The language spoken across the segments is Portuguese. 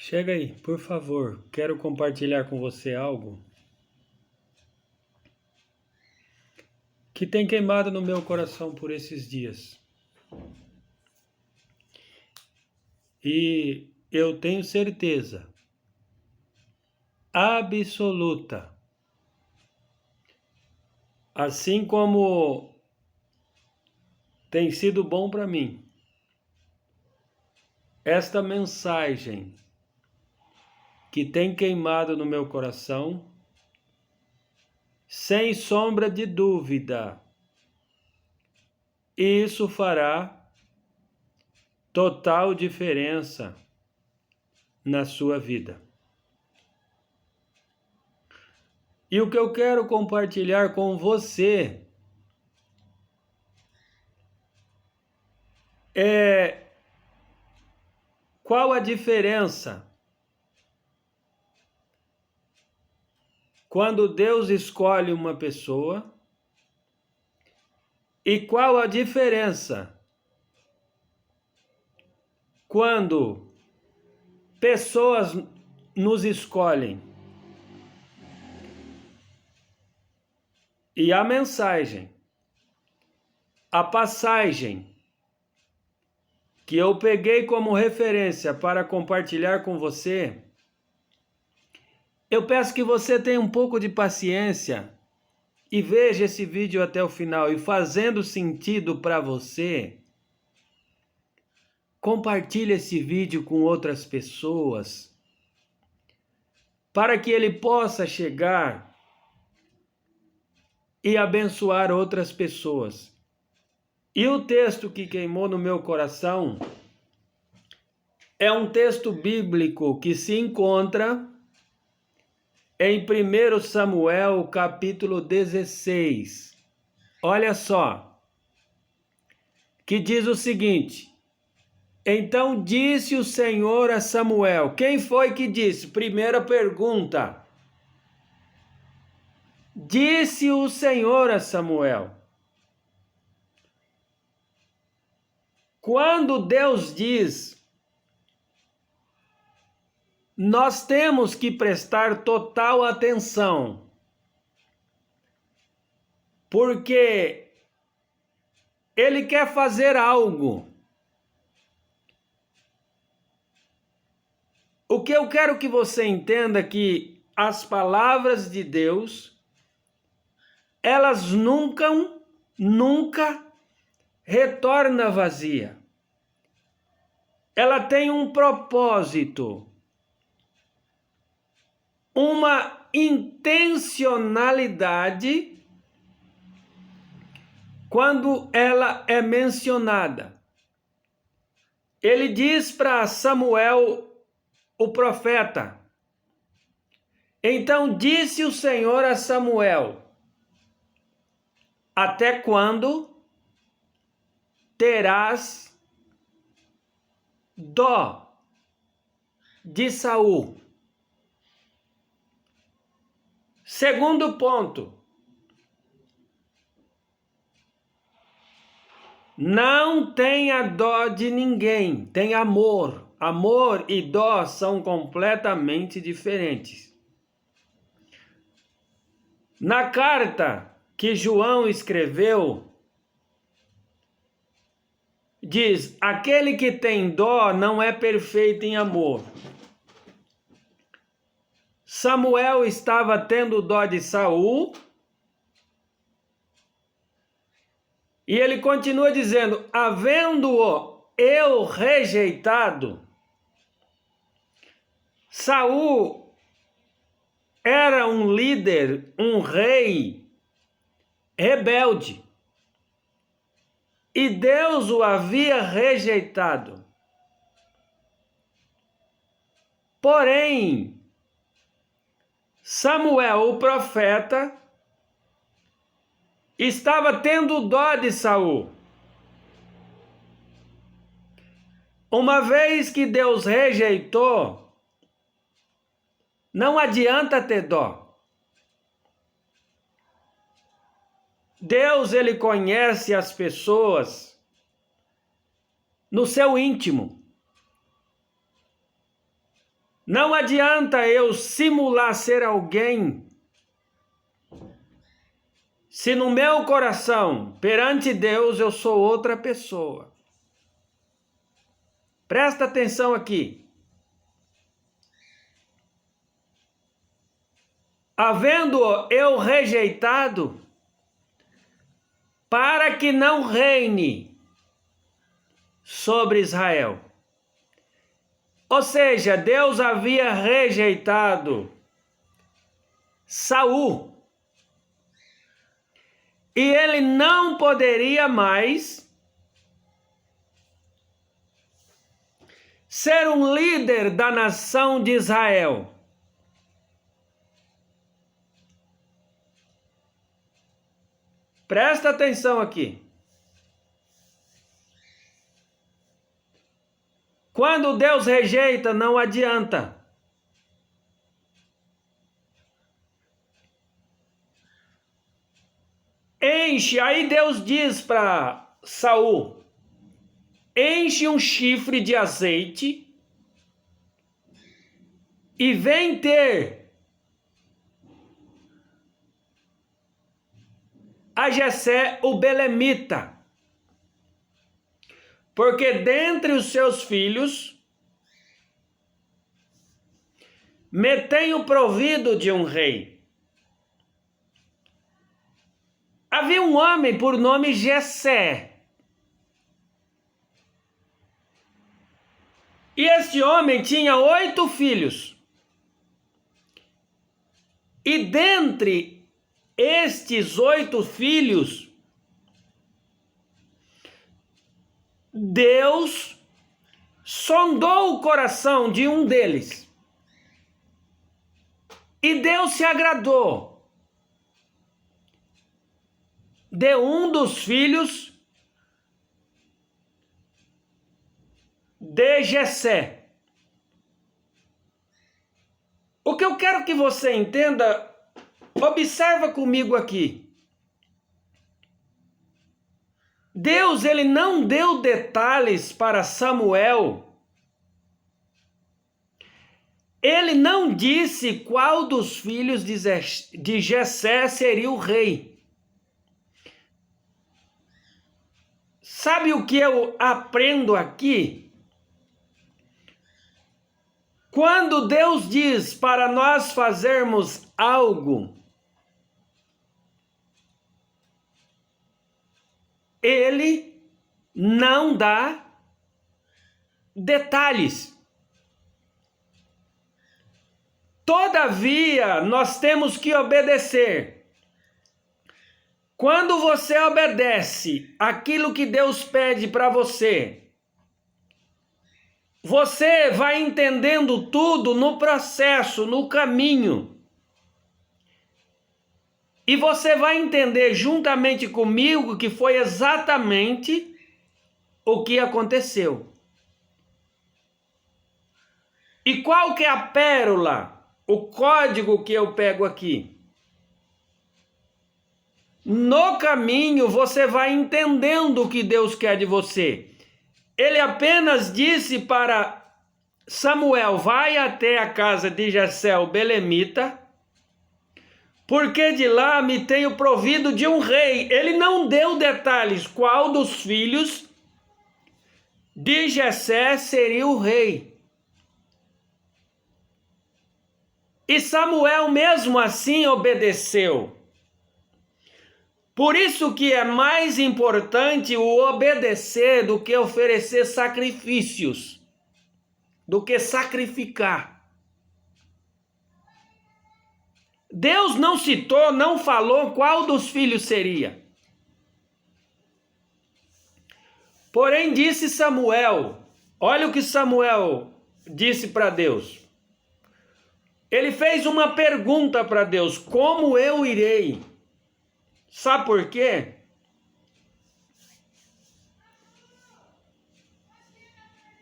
Chega aí, por favor. Quero compartilhar com você algo que tem queimado no meu coração por esses dias. E eu tenho certeza absoluta, assim como tem sido bom para mim, esta mensagem que tem queimado no meu coração, sem sombra de dúvida, isso fará total diferença na sua vida. E o que eu quero compartilhar com você é qual a diferença quando Deus escolhe uma pessoa e qual a diferença quando pessoas nos escolhem. E a mensagem, a passagem que eu peguei como referência para compartilhar com você, eu peço que você tenha um pouco de paciência e veja esse vídeo até o final, e fazendo sentido para você, compartilhe esse vídeo com outras pessoas, para que ele possa chegar e abençoar outras pessoas. E o texto que queimou no meu coração é um texto bíblico que se encontra em 1 Samuel, capítulo 16. Olha só, que diz o seguinte: então disse o Senhor a Samuel. Quem foi que disse? Primeira pergunta. Disse o Senhor a Samuel. Quando Deus diz, nós temos que prestar total atenção, porque Ele quer fazer algo. O que eu quero que você entenda é que as palavras de Deus, elas nunca retornam vazia. Ela tem um propósito, uma intencionalidade quando ela é mencionada. Ele diz para Samuel, o profeta: então disse o Senhor a Samuel, até quando terás dó de Saul? Segundo ponto, não tenha dó de ninguém, tem amor. Amor e dó são completamente diferentes. Na carta que João escreveu, diz: aquele que tem dó não é perfeito em amor. Samuel estava tendo dó de Saul, e ele continua dizendo: havendo-o eu rejeitado. Saul era um líder, um rei rebelde, e Deus o havia rejeitado. Porém, Samuel, o profeta, estava tendo dó de Saul. Uma vez que Deus rejeitou, não adianta ter dó. Deus, ele conhece as pessoas no seu íntimo. Não adianta eu simular ser alguém se no meu coração, perante Deus, eu sou outra pessoa. Presta atenção aqui. Havendo eu rejeitado, para que não reine sobre Israel. Ou seja, Deus havia rejeitado Saul. E ele não poderia mais ser um líder da nação de Israel. Presta atenção aqui. Quando Deus rejeita, não adianta. Enche, aí Deus diz para Saul: enche um chifre de azeite e vem ter a Jessé o belemita, porque dentre os seus filhos me tenho provido de um rei. Havia um homem por nome Jessé. E este homem tinha 8 filhos. E dentre estes 8 filhos, Deus sondou o coração de um deles. E Deus se agradou de um dos filhos de Jessé. O que eu quero que você entenda, observa comigo aqui. Deus, ele não deu detalhes para Samuel. Ele não disse qual dos filhos de Jessé seria o rei. Sabe o que eu aprendo aqui? Quando Deus diz para nós fazermos algo, Ele não dá detalhes. Todavia, nós temos que obedecer. Quando você obedece aquilo que Deus pede para você, você vai entendendo tudo no processo, no caminho. E você vai entender juntamente comigo que foi exatamente o que aconteceu. E qual que é a pérola, o código que eu pego aqui? No caminho você vai entendendo o que Deus quer de você. Ele apenas disse para Samuel: vai até a casa de Jessé o belemita, porque de lá me tenho provido de um rei. Ele não deu detalhes qual dos filhos de Jessé seria o rei. E Samuel mesmo assim obedeceu. Por isso que é mais importante o obedecer do que oferecer sacrifícios, do que sacrificar. Deus não citou, não falou qual dos filhos seria. Porém disse Samuel, olha o que Samuel disse para Deus. Ele fez uma pergunta para Deus: como eu irei? Sabe por quê?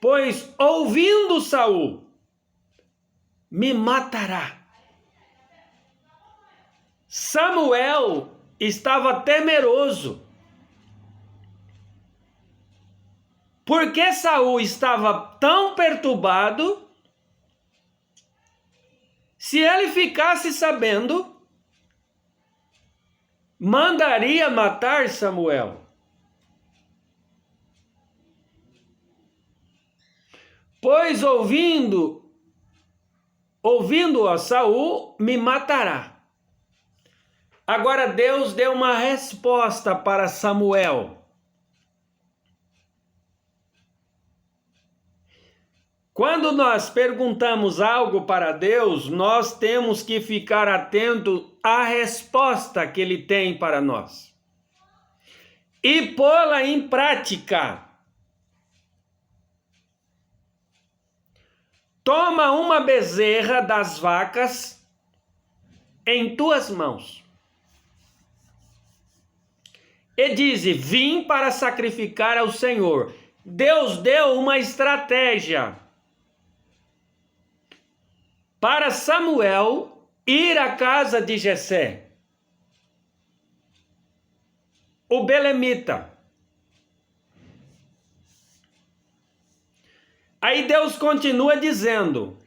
Pois ouvindo Saul, me matará. Samuel estava temeroso. Porque Saul estava tão perturbado Se ele ficasse sabendo, mandaria matar Samuel. Pois ouvindo a Saul, me matará. Agora Deus deu uma resposta para Samuel. Quando nós perguntamos algo para Deus, nós temos que ficar atento à resposta que Ele tem para nós e pô-la em prática. Toma uma bezerra das vacas em tuas mãos e dize: vim para sacrificar ao Senhor. Deus deu uma estratégia para Samuel ir à casa de Jessé, o belemita. Aí Deus continua dizendo: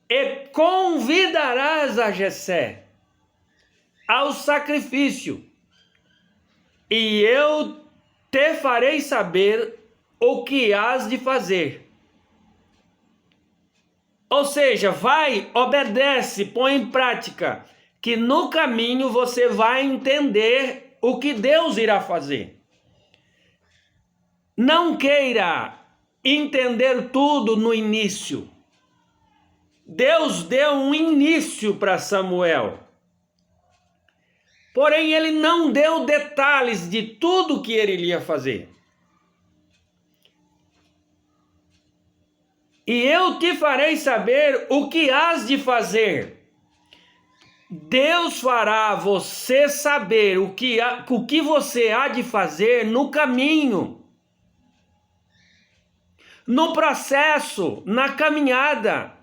e convidarás a Jessé ao sacrifício, e eu te farei saber o que hás de fazer. Ou seja, vai, obedece, põe em prática, que no caminho você vai entender o que Deus irá fazer. Não queira entender tudo no início. Deus deu um início para Samuel. Porém, ele não deu detalhes de tudo que ele iria fazer. E eu te farei saber o que hás de fazer. Deus fará você saber o que você há de fazer no caminho, no processo, na caminhada.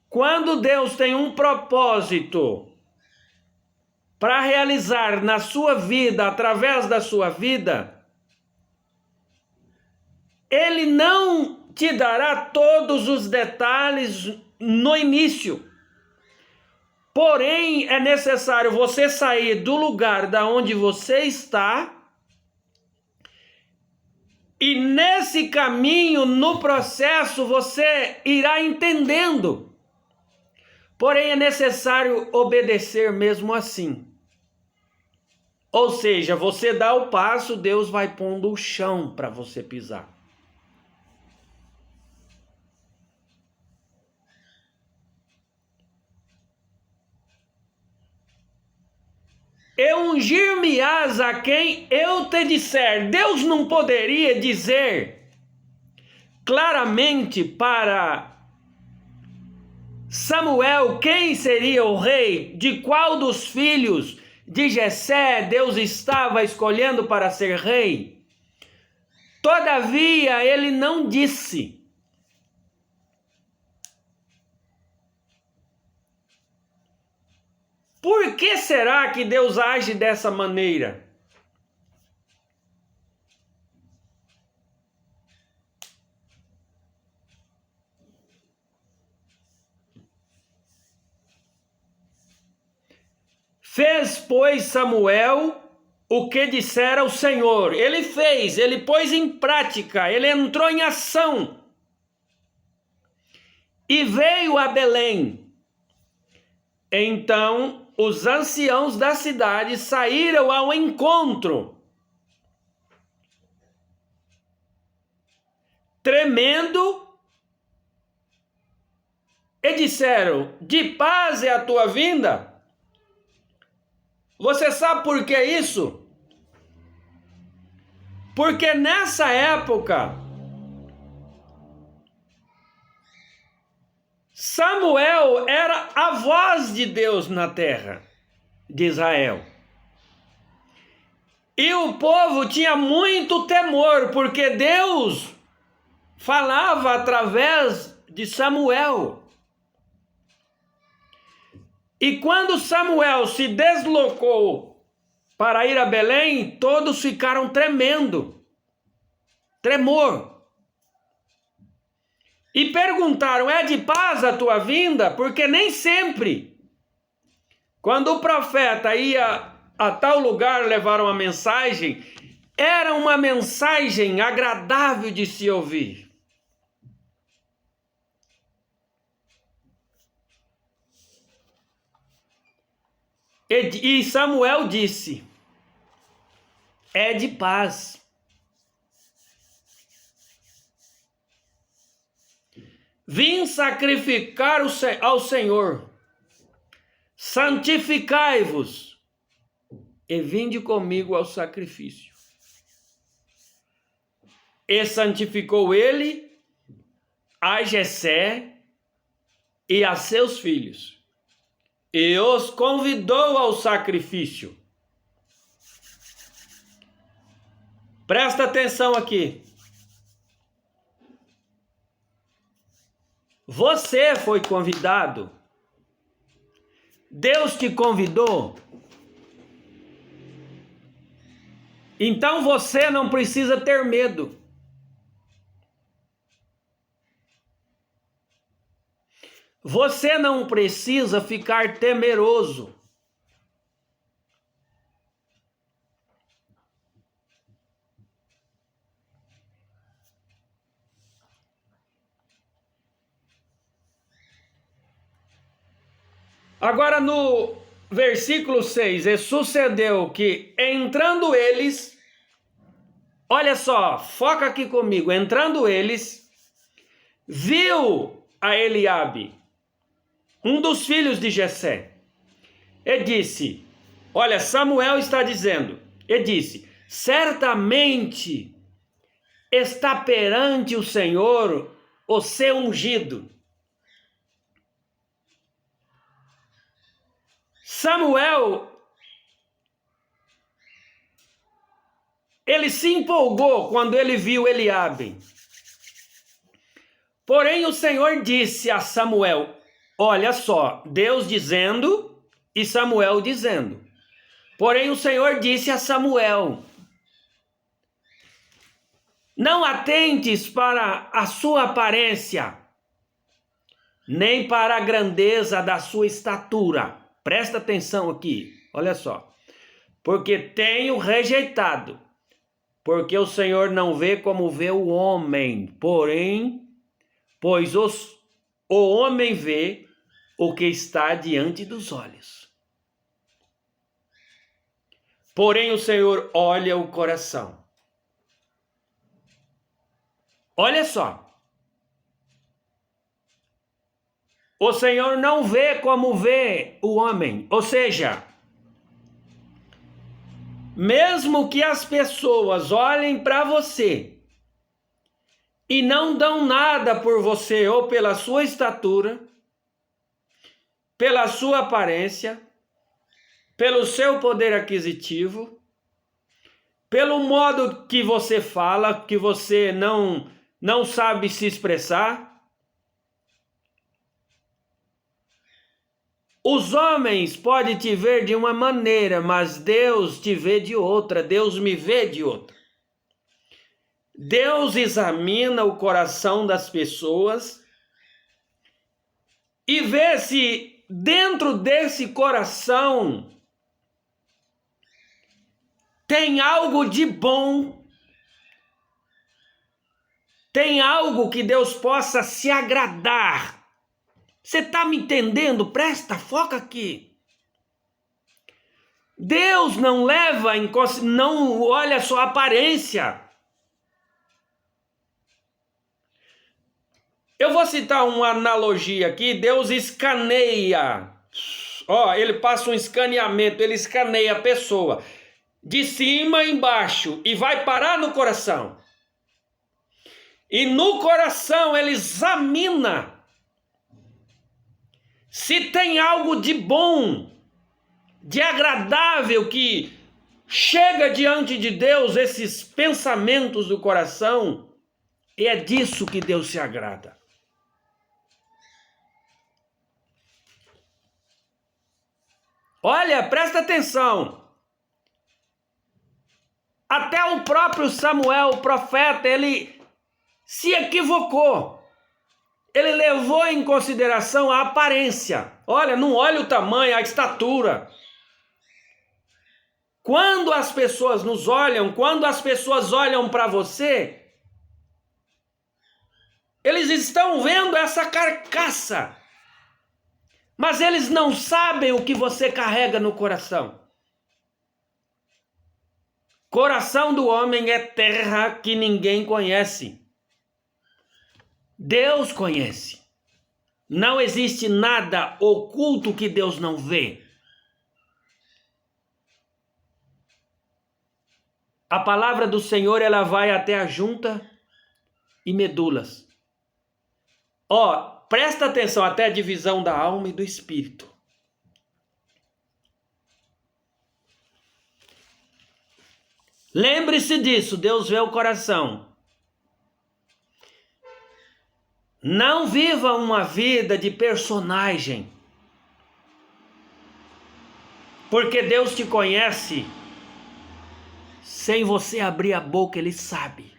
Quando Deus tem um propósito para realizar na sua vida, através da sua vida, Ele não te dará todos os detalhes no início. Porém, é necessário você sair do lugar da onde você está e nesse caminho, no processo, você irá entendendo. Porém, é necessário obedecer mesmo assim. Ou seja, você dá o passo, Deus vai pondo o chão para você pisar. E ungir-me-ás a quem eu te disser. Deus não poderia dizer claramente para Samuel quem seria o rei, de qual dos filhos de Jessé Deus estava escolhendo para ser rei. Todavia, ele não disse. Por que será que Deus age dessa maneira? Fez, pois, Samuel o que dissera o Senhor. Ele fez, ele pôs em prática, ele entrou em ação. E veio a Belém. Então os anciãos da cidade saíram ao encontro, tremendo, e disseram: de paz é a tua vinda? Você sabe por que isso? Porque nessa época, Samuel era a voz de Deus na terra de Israel. E o povo tinha muito temor, porque Deus falava através de Samuel. E quando Samuel se deslocou para ir a Belém, todos ficaram tremendo. Tremor. E perguntaram: é de paz a tua vinda? Porque nem sempre, quando o profeta ia a tal lugar levar uma mensagem, era uma mensagem agradável de se ouvir. E Samuel disse: é de paz. Vim sacrificar ao Senhor. Santificai-vos e vinde comigo ao sacrifício. E santificou ele a Jessé e a seus filhos, e os convidou ao sacrifício. Presta atenção aqui. Você foi convidado. Deus te convidou. Então você não precisa ter medo. Você não precisa ficar temeroso. Agora no versículo 6, e sucedeu que entrando eles, olha só, foca aqui comigo, entrando eles, viu a Eliabe, um dos filhos de Jessé, e disse, olha, Samuel está dizendo, e disse, certamente está perante o Senhor o seu ungido. Samuel, ele se empolgou quando ele viu Eliabe. Porém o Senhor disse a Samuel, olha só, Deus dizendo e Samuel dizendo. Porém o Senhor disse a Samuel, não atentes para a sua aparência, nem para a grandeza da sua estatura. Presta atenção aqui, olha só. Porque tenho rejeitado, porque o Senhor não vê como vê o homem, pois o homem vê o que está diante dos olhos. Porém o Senhor olha o coração. Olha só. O Senhor não vê como vê o homem, ou seja, mesmo que as pessoas olhem para você e não dão nada por você ou pela sua estatura, pela sua aparência, pelo seu poder aquisitivo, pelo modo que você fala, que você não sabe se expressar, os homens podem te ver de uma maneira, mas Deus te vê de outra, Deus me vê de outra. Deus examina o coração das pessoas e vê se dentro desse coração tem algo de bom, tem algo que Deus possa se agradar. Você está me entendendo? Foca aqui. Deus não leva em consideração, não olha só a aparência. Eu vou citar uma analogia aqui. Deus escaneia. Ele passa um escaneamento, ele escaneia a pessoa de cima a embaixo e vai parar no coração. E no coração ele examina se tem algo de bom, de agradável que chega diante de Deus, esses pensamentos do coração, e é disso que Deus se agrada. Olha, presta atenção. Até o próprio Samuel, o profeta, ele se equivocou. Ele levou em consideração a aparência. Olha, não olha o tamanho, a estatura. Quando as pessoas nos olham, quando as pessoas olham para você, eles estão vendo essa carcaça, mas eles não sabem o que você carrega no coração. Coração do homem é terra que ninguém conhece. Deus conhece. Não existe nada oculto que Deus não vê. A palavra do Senhor, ela vai até a junta e medulas. Presta atenção até a divisão da alma e do espírito. Lembre-se disso, Deus vê o coração. Não viva uma vida de personagem. Porque Deus te conhece. Sem você abrir a boca, Ele sabe.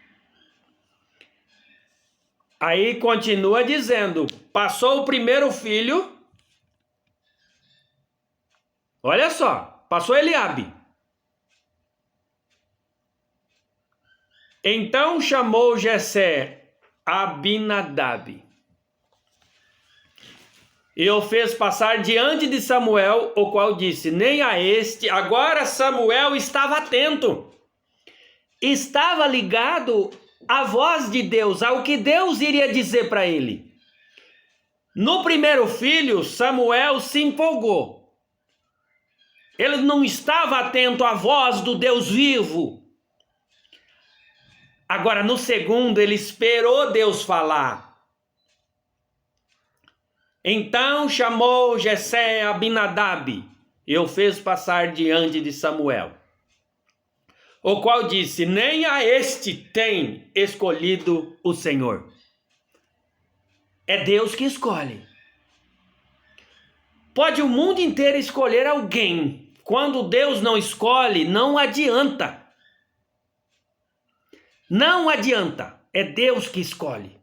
Aí continua dizendo, passou o primeiro filho. Olha só, passou Eliabe. Então chamou Jessé Abinadab e o fez passar diante de Samuel, o qual disse, nem a este. Agora Samuel estava atento, estava ligado à voz de Deus, ao que Deus iria dizer para ele. No primeiro filho, Samuel se empolgou. Ele não estava atento à voz do Deus vivo. Agora, no segundo, ele esperou Deus falar. Então chamou Jessé Abinadab e o fez passar diante de Samuel, o qual disse, nem a este tem escolhido o Senhor. É Deus que escolhe. Pode o mundo inteiro escolher alguém. Quando Deus não escolhe, não adianta. Não adianta, é Deus que escolhe.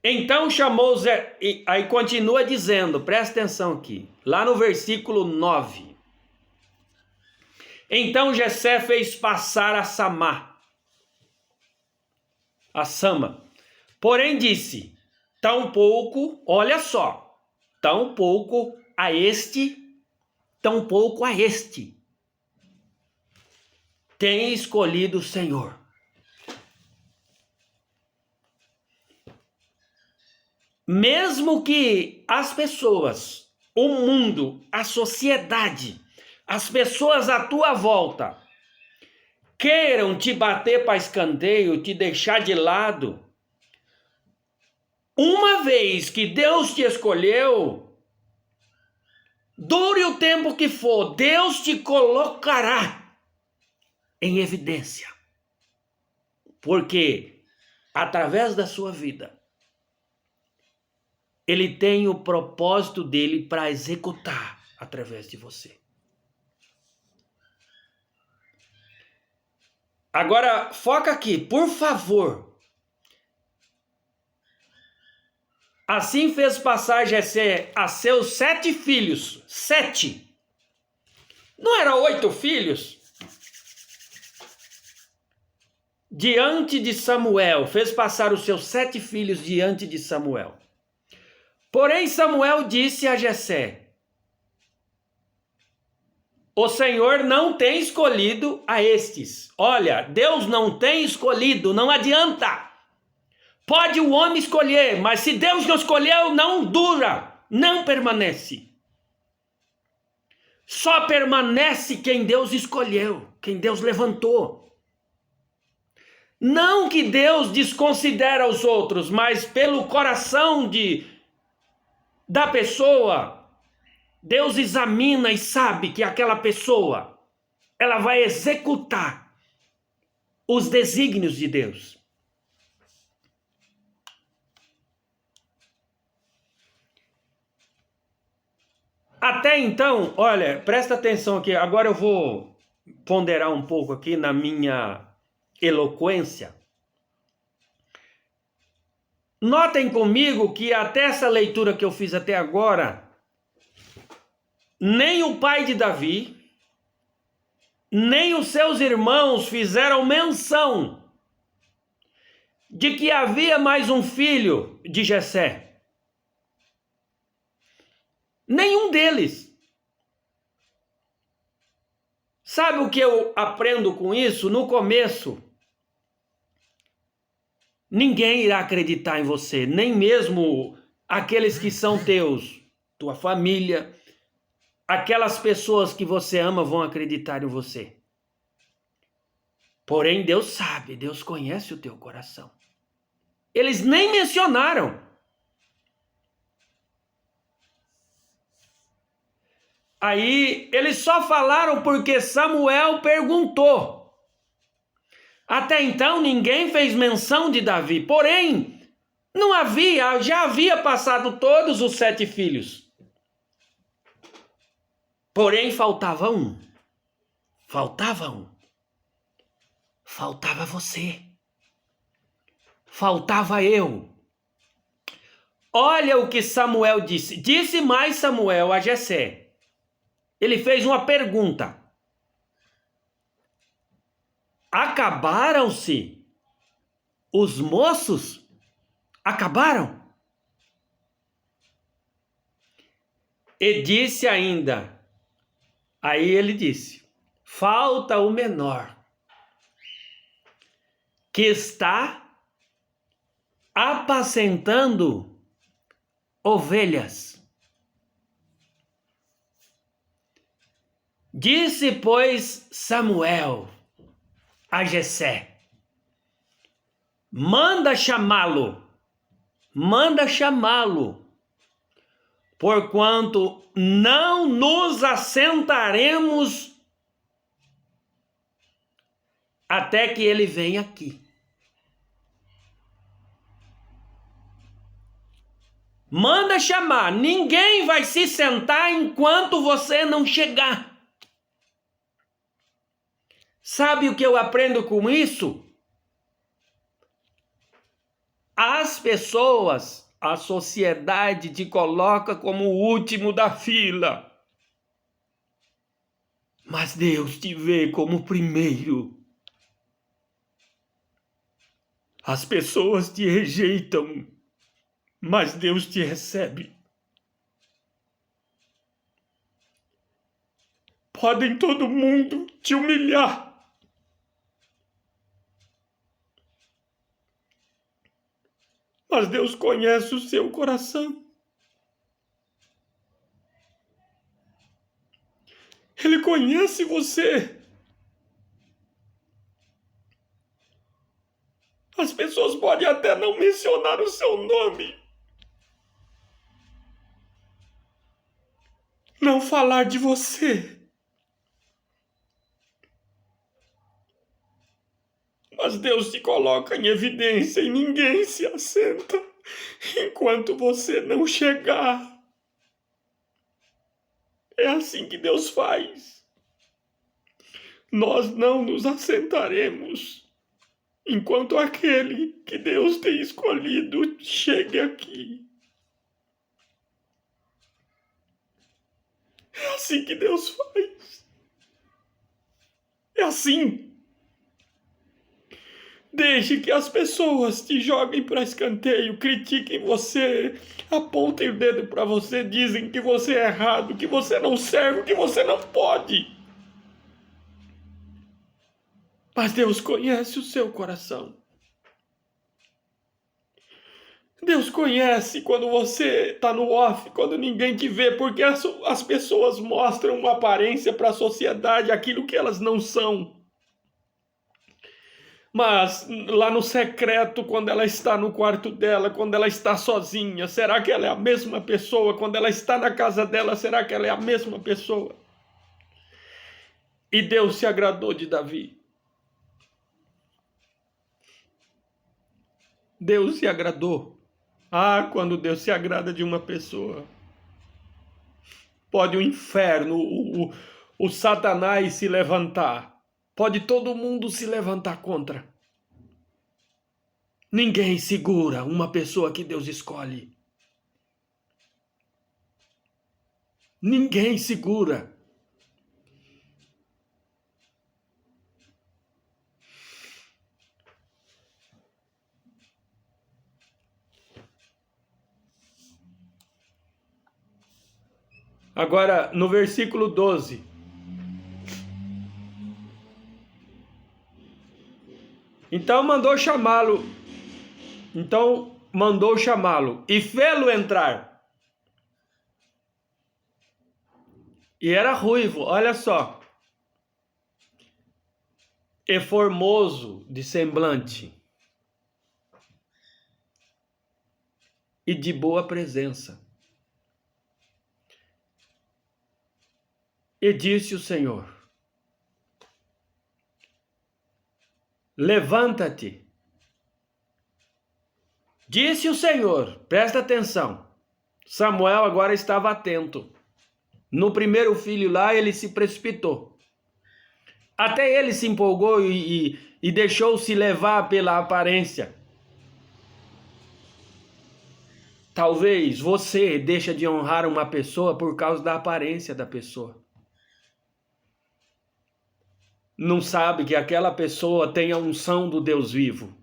Então chamou Zé, e aí continua dizendo, presta atenção aqui, lá no versículo 9. Então Jessé fez passar a Sama, porém disse, tão pouco, olha só, tão pouco a este tem escolhido o Senhor. Mesmo que as pessoas, o mundo, a sociedade, as pessoas à tua volta queiram te bater para escanteio, te deixar de lado, uma vez que Deus te escolheu, dure o tempo que for, Deus te colocará em evidência, porque através da sua vida Ele tem o propósito dele para executar através de você. Agora foca aqui, por favor. Assim fez passar Jessé a seus 7 filhos. 7. Não eram 8 filhos? Diante de Samuel, fez passar os seus 7 filhos diante de Samuel. Porém Samuel disse a Jessé, o Senhor não tem escolhido a estes. Olha, Deus não tem escolhido, não adianta. Pode o homem escolher, mas se Deus não escolheu, não dura, não permanece. Só permanece quem Deus escolheu, quem Deus levantou. Não que Deus desconsidera os outros, mas pelo coração da pessoa, Deus examina e sabe que aquela pessoa, ela vai executar os desígnios de Deus. Até então, olha, presta atenção aqui, agora eu vou ponderar um pouco aqui na minha eloquência. Notem comigo que até essa leitura que eu fiz até agora, nem o pai de Davi, nem os seus irmãos fizeram menção de que havia mais um filho de Jessé. Nenhum deles. Sabe o que eu aprendo com isso? No começo, ninguém irá acreditar em você, nem mesmo aqueles que são teus, tua família, aquelas pessoas que você ama vão acreditar em você. Porém, Deus sabe, Deus conhece o teu coração. Eles nem mencionaram. Aí, eles só falaram porque Samuel perguntou. Até então, ninguém fez menção de Davi. Porém, já havia passado todos os 7 filhos. Porém, faltava um. Faltava um. Faltava você. Faltava eu. Olha o que Samuel disse. Disse mais Samuel a Jessé. Ele fez uma pergunta. Acabaram-se os moços? Acabaram? E disse ainda. Aí ele disse: falta o menor, que está apacentando ovelhas. Disse, pois, Samuel a Jessé: manda chamá-lo, porquanto não nos assentaremos até que ele venha aqui. Manda chamar, ninguém vai se sentar enquanto você não chegar. Sabe o que eu aprendo com isso? As pessoas, a sociedade te coloca como o último da fila. Mas Deus te vê como o primeiro. As pessoas te rejeitam, mas Deus te recebe. Podem todo mundo te humilhar, mas Deus conhece o seu coração. Ele conhece você. As pessoas podem até não mencionar o seu nome, não falar de você, mas Deus te coloca em evidência e ninguém se assenta enquanto você não chegar. É assim que Deus faz. Nós não nos assentaremos enquanto aquele que Deus tem escolhido chegue aqui. É assim que Deus faz. É assim. Deixe que as pessoas te joguem para escanteio, critiquem você, apontem o dedo para você, dizem que você é errado, que você não serve, que você não pode. Mas Deus conhece o seu coração. Deus conhece quando você está no off, quando ninguém te vê, porque as pessoas mostram uma aparência para a sociedade, aquilo que elas não são. Mas lá no secreto, quando ela está no quarto dela, quando ela está sozinha, será que ela é a mesma pessoa? Quando ela está na casa dela, será que ela é a mesma pessoa? E Deus se agradou de Davi. Deus se agradou. Ah, quando Deus se agrada de uma pessoa, pode o inferno, o Satanás se levantar. Pode todo mundo se levantar contra. Ninguém segura uma pessoa que Deus escolhe. Ninguém segura. Agora, no versículo 12. Então mandou chamá-lo e fê-lo entrar. E era ruivo, olha só. E formoso de semblante. E de boa presença. E disse o Senhor: levanta-te. Disse o Senhor, presta atenção. Samuel agora estava atento. No primeiro filho lá, ele se precipitou. Até ele se empolgou e deixou-se levar pela aparência. Talvez você deixe de honrar uma pessoa por causa da aparência da pessoa. Não sabe que aquela pessoa tem a unção do Deus vivo.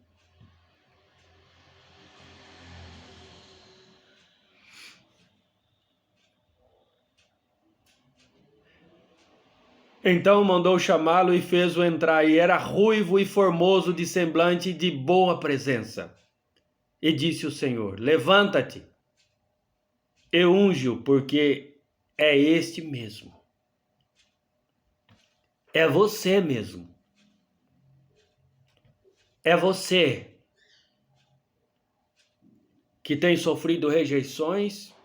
Então mandou chamá-lo e fez-o entrar, e era ruivo e formoso de semblante e de boa presença. E disse o Senhor: levanta-te, e unge-o, porque é este mesmo. É você mesmo. É você que tem sofrido rejeições.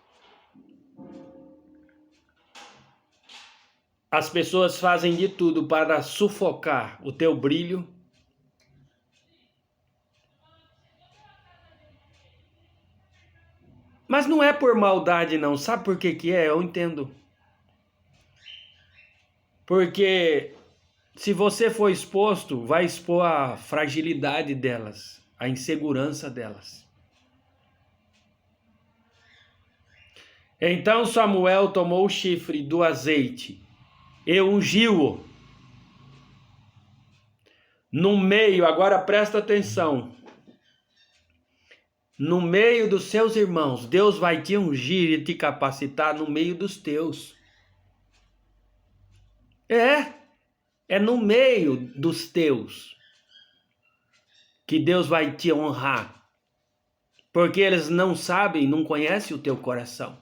As pessoas fazem de tudo para sufocar o teu brilho. Mas não é por maldade não, sabe por que que é? Eu entendo. Porque se você for exposto, vai expor a fragilidade delas, a insegurança delas. Então Samuel tomou o chifre do azeite e ungiu-o. No meio, agora presta atenção, no meio dos seus irmãos, Deus vai te ungir e te capacitar no meio dos teus. É no meio dos teus que Deus vai te honrar. Porque eles não sabem, não conhecem o teu coração.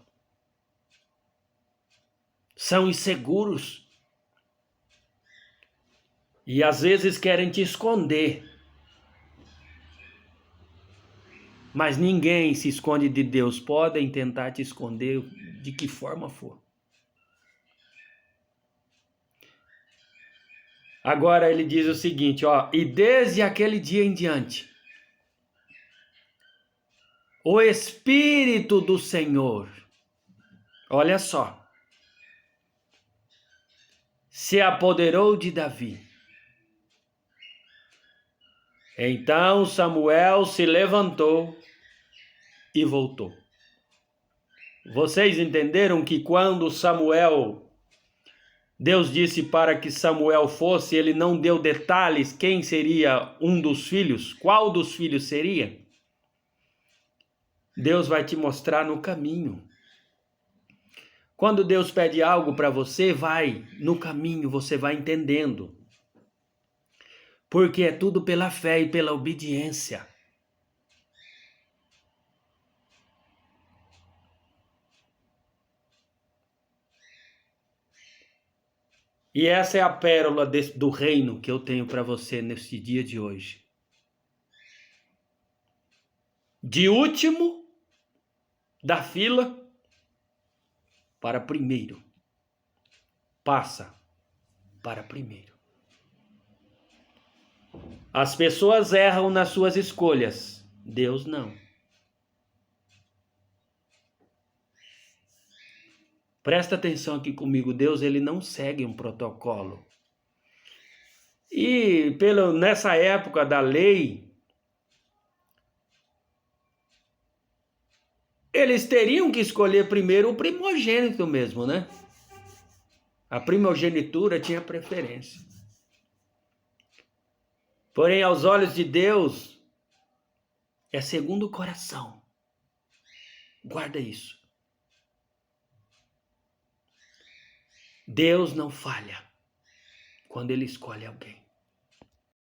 São inseguros. E às vezes querem te esconder. Mas ninguém se esconde de Deus. Podem tentar te esconder de que forma for. Agora ele diz o seguinte, ó, e desde aquele dia em diante, o Espírito do Senhor, olha só, se apoderou de Davi. Então Samuel se levantou e voltou. Vocês entenderam que quando Deus disse para que Samuel fosse, ele não deu detalhes quem seria um dos filhos, qual dos filhos seria? Deus vai te mostrar no caminho. Quando Deus pede algo para você, vai no caminho, você vai entendendo. Porque é tudo pela fé e pela obediência. E essa é a pérola do reino que eu tenho para você nesse dia de hoje. De último da fila para primeiro. Passa para primeiro. As pessoas erram nas suas escolhas. Deus não. Presta atenção aqui comigo. Deus, ele não segue um protocolo. E nessa época da lei, Eles teriam que escolher primeiro o primogênito mesmo, né? A primogenitura tinha preferência. Porém, aos olhos de Deus, é segundo o coração. Guarda isso. Deus não falha quando Ele escolhe alguém.